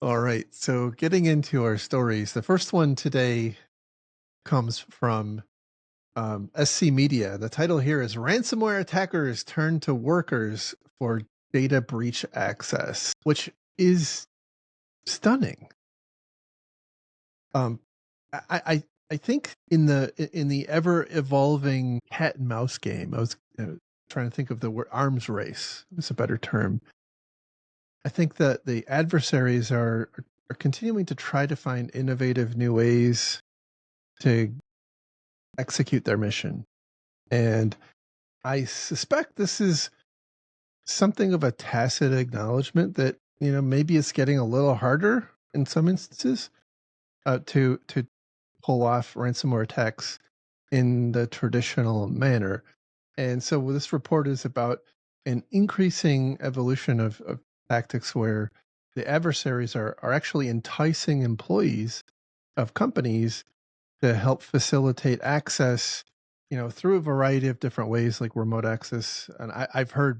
All right. So getting into our stories, the first one today comes from SC Media. The title here is Ransomware Attackers Turn to Workers for Data Breach Access, which is stunning. Um, I think in the ever evolving cat and mouse game, I was trying to think of the word arms race. Is a better term. I think that the adversaries are continuing to try to find innovative new ways to execute their mission. And I suspect this is something of a tacit acknowledgement that, maybe it's getting a little harder in some instances to pull off ransomware attacks in the traditional manner. And so this report is about an increasing evolution of tactics where the adversaries are actually enticing employees of companies to help facilitate access, through a variety of different ways, like remote access. And I've heard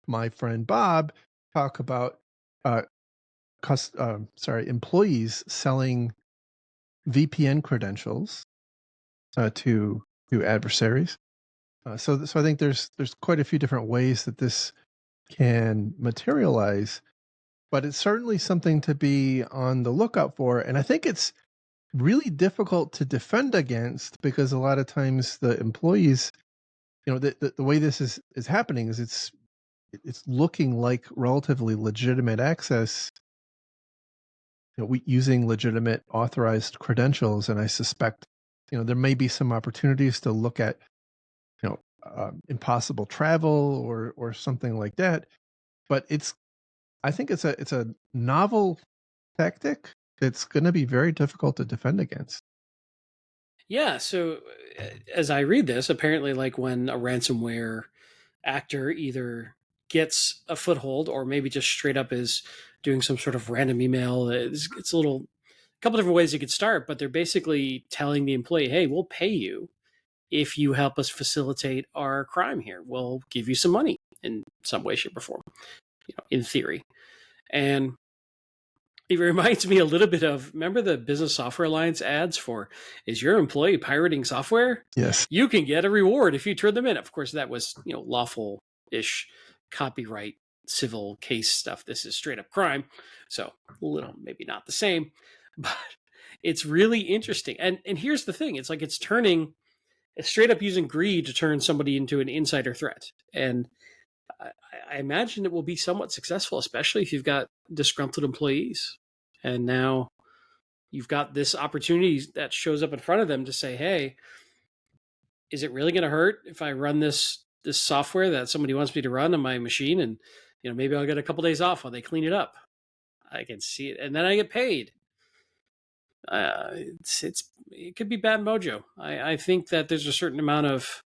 my friend Bob talk about uh, employees selling VPN credentials to adversaries. So I think there's quite a few different ways that this can materialize, but it's certainly something to be on the lookout for. And I think it's really difficult to defend against because a lot of times the employees, the way this is happening is it's looking like relatively legitimate access, using legitimate authorized credentials. And I suspect, there may be some opportunities to look at, impossible travel or something like that. But I think it's a novel tactic. It's going to be very difficult to defend against. Yeah, so as I read this, apparently, like when a ransomware actor either gets a foothold or maybe just straight up is doing some sort of random email, it's a couple different ways you could start, but they're basically telling the employee, hey, we'll pay you if you help us facilitate our crime here. We'll give you some money in some way, shape, or form, in theory. And it reminds me a little bit of, remember the Business Software Alliance ads for, is your employee pirating software? Yes. You can get a reward if you turn them in. Of course, that was, lawful-ish copyright civil case stuff. This is straight up crime. So a little, maybe not the same, but it's really interesting. And here's the thing. It's like it's straight up using greed to turn somebody into an insider threat. And I imagine it will be somewhat successful, especially if you've got disgruntled employees. And now you've got this opportunity that shows up in front of them to say, hey, is it really going to hurt if I run this software that somebody wants me to run on my machine? And maybe I'll get a couple days off while they clean it up. I can see it, and then I get paid. It could be bad mojo. I think that there's a certain amount of,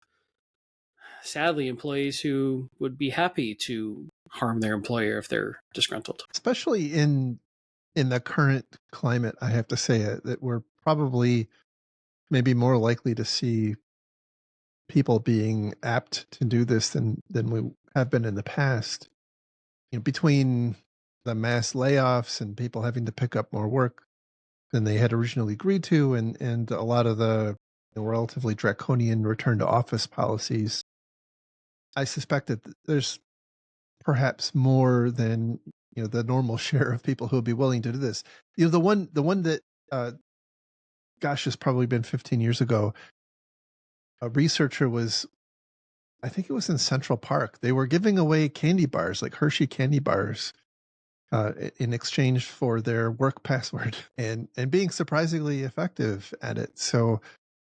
sadly, employees who would be happy to harm their employer if they're disgruntled. Especially in the current climate, I have to say that we're probably maybe more likely to see people being apt to do this than we have been in the past. Between the mass layoffs and people having to pick up more work than they had originally agreed to, and a lot of the relatively draconian return to office policies, I suspect that there's perhaps more than the normal share of people who will be willing to do this. The one that gosh, has probably been 15 years ago. A researcher was, I think it was in Central Park. They were giving away candy bars, like Hershey candy bars, in exchange for their work password, and being surprisingly effective at it. So,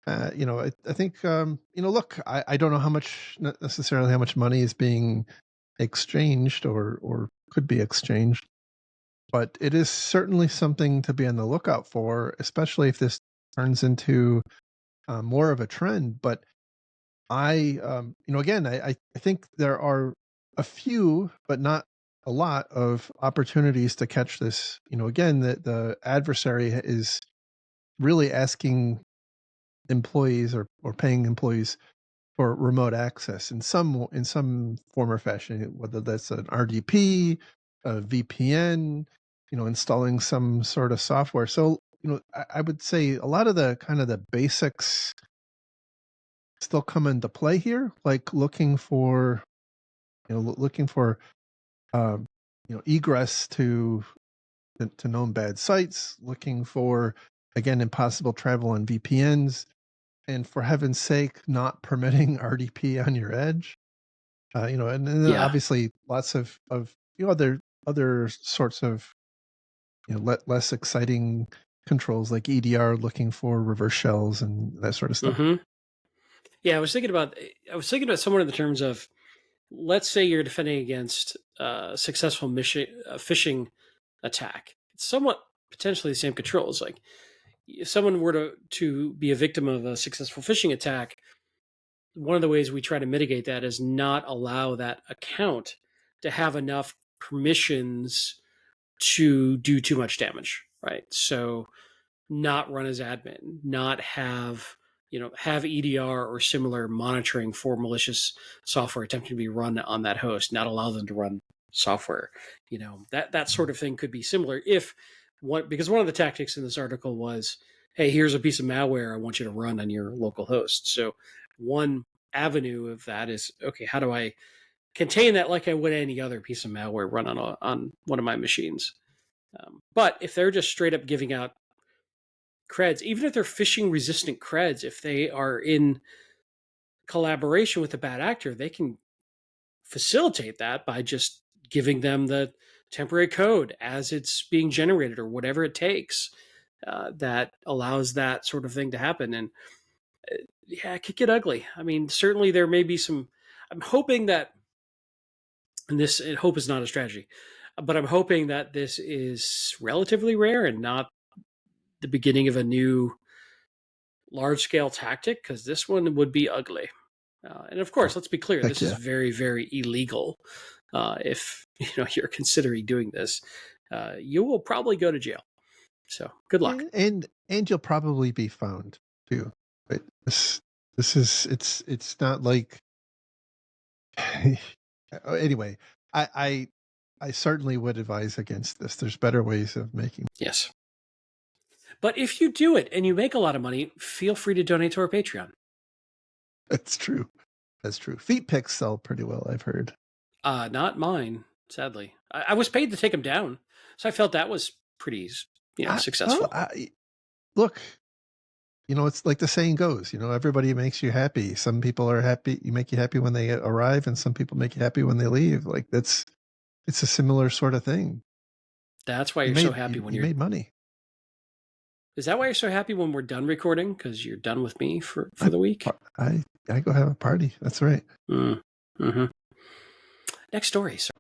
I think, look, I don't know how much necessarily how much money is being exchanged or could be exchanged, but it is certainly something to be on the lookout for, especially if this turns into more of a trend. But again, I think there are a few, but not a lot of opportunities to catch this. Again, the adversary is really asking employees or paying employees for remote access in some form or fashion, whether that's an RDP, a VPN. installing some sort of software. So, I would say a lot of the kind of the basics still come into play here, like looking for um, egress to known bad sites, looking for again impossible travel on VPNs, and for heaven's sake, not permitting RDP on your edge. And then Yeah. obviously lots of other sorts of less exciting controls like EDR, looking for reverse shells and that sort of stuff. Hmm. Yeah, I was thinking about somewhere in the terms of, let's say you're defending against a successful phishing attack. It's somewhat potentially the same controls. Like, if someone were to be a victim of a successful phishing attack, one of the ways we try to mitigate that is not allow that account to have enough permissions to do too much damage, right? So not run as admin, not have have EDR or similar monitoring for malicious software attempting to be run on that host, not allow them to run software. That sort of thing could be similar if what because one of the tactics in this article was, hey, here's a piece of malware I want you to run on your local host. So one avenue of that is, okay, how do I contain that like I would any other piece of malware run on one of my machines? But if they're just straight up giving out creds, even if they're phishing resistant creds, if they are in collaboration with a bad actor, they can facilitate that by just giving them the temporary code as it's being generated or whatever it takes, that allows that sort of thing to happen. And yeah, it could get ugly. I mean, certainly there may be some. I'm hoping that, and hope is not a strategy, but I'm hoping that this is relatively rare and not the beginning of a new large scale tactic, because this one would be ugly. And of Oh, course, let's be clear: heck this is yeah. very, very illegal. If you're considering doing this, you will probably go to jail. So good luck. And you'll probably be found too. But this is it's not like anyway. I I I certainly would advise against this. There's better ways of making. Yes, but if you do it and you make a lot of money, feel free to donate to our Patreon. That's true. That's true. Feet pics sell pretty well, I've heard. Not mine, sadly. I was paid to take them down, so I felt that was pretty, Well, successful. look, it's like the saying goes, everybody makes you happy. Some people are happy, you make you happy when they arrive, and some people make you happy when they leave. Like it's a similar sort of thing. That's why You you're so made happy you, when you you're. made money. Is that why you're so happy when we're done recording? Because you're done with me for I the week. I go have a party. That's right. Mm. Hmm. Next story.